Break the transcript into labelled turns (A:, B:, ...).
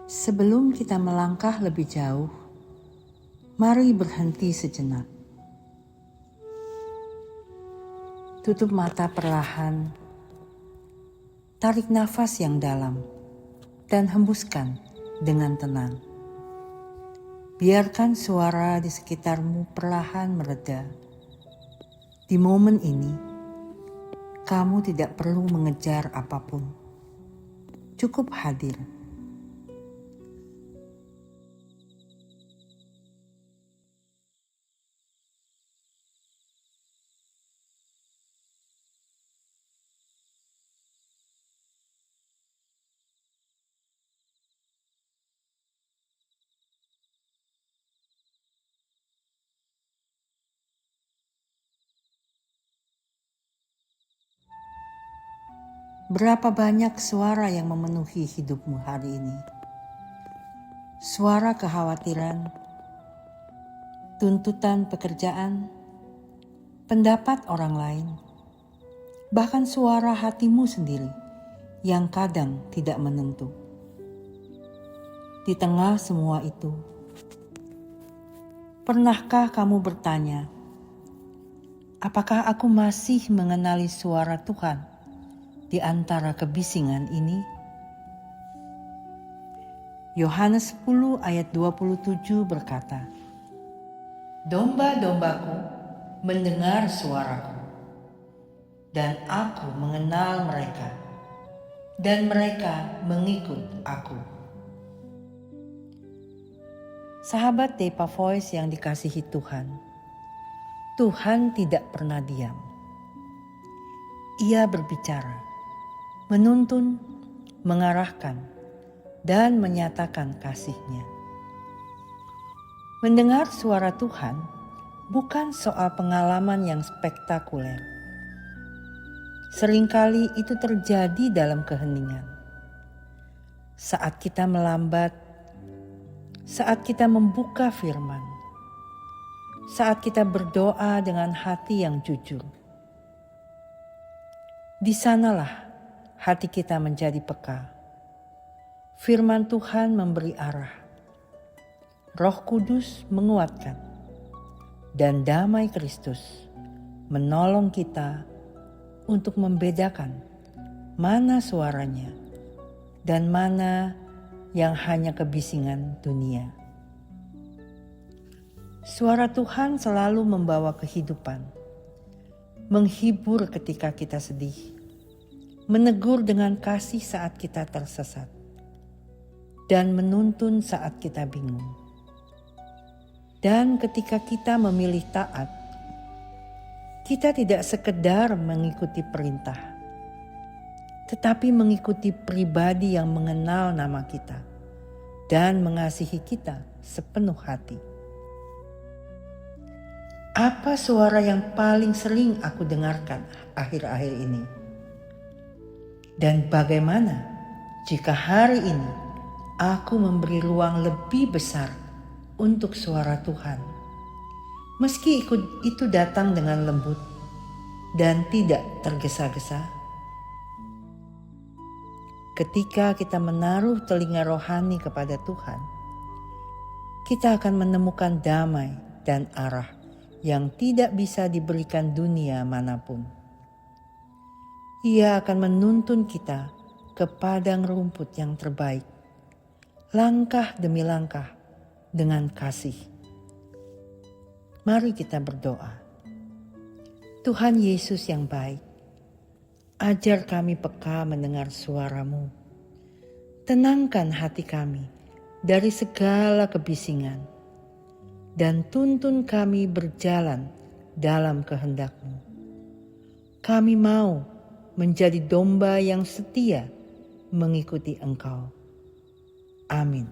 A: Sebelum kita melangkah lebih jauh, mari berhenti sejenak. Tutup mata perlahan, tarik nafas yang dalam, dan hembuskan dengan tenang. Biarkan suara di sekitarmu perlahan mereda. Di momen ini, kamu tidak perlu mengejar apapun. Cukup hadir. Berapa banyak suara yang memenuhi hidupmu hari ini? Suara kekhawatiran, tuntutan pekerjaan, pendapat orang lain, bahkan suara hatimu sendiri yang kadang tidak menentu. Di tengah semua itu, pernahkah kamu bertanya, apakah aku masih mengenali suara Tuhan di antara kebisingan ini? Yohanes 10 ayat 27 berkata, "Domba-dombaku mendengar suaraku, dan aku mengenal mereka, dan mereka mengikut aku." Sahabat Depa Voice yang dikasihi Tuhan, Tuhan tidak pernah diam. Ia berbicara, menuntun, mengarahkan, dan menyatakan kasih-Nya. Mendengar suara Tuhan bukan soal pengalaman yang spektakuler. Seringkali itu terjadi dalam keheningan. Saat kita melambat, saat kita membuka firman, saat kita berdoa dengan hati yang jujur. Di sanalah hati kita menjadi peka. Firman Tuhan memberi arah. Roh Kudus menguatkan. Dan damai Kristus menolong kita untuk membedakan mana suaranya dan mana yang hanya kebisingan dunia. Suara Tuhan selalu membawa kehidupan, menghibur ketika kita sedih, menegur dengan kasih saat kita tersesat, dan menuntun saat kita bingung. Dan ketika kita memilih taat, kita tidak sekedar mengikuti perintah, tetapi mengikuti pribadi yang mengenal nama kita dan mengasihi kita sepenuh hati. Apa suara yang paling sering aku dengarkan akhir-akhir ini? Dan bagaimana jika hari ini aku memberi ruang lebih besar untuk suara Tuhan, meski itu datang dengan lembut dan tidak tergesa-gesa? Ketika kita menaruh telinga rohani kepada Tuhan, kita akan menemukan damai dan arah yang tidak bisa diberikan dunia manapun. Ia akan menuntun kita ke padang rumput yang terbaik, langkah demi langkah dengan kasih. Mari kita berdoa. Tuhan Yesus yang baik, ajar kami peka mendengar suara-Mu. Tenangkan hati kami dari segala kebisingan, dan tuntun kami berjalan dalam kehendak-Mu. Kami mau menjadi domba yang setia mengikuti Engkau. Amin.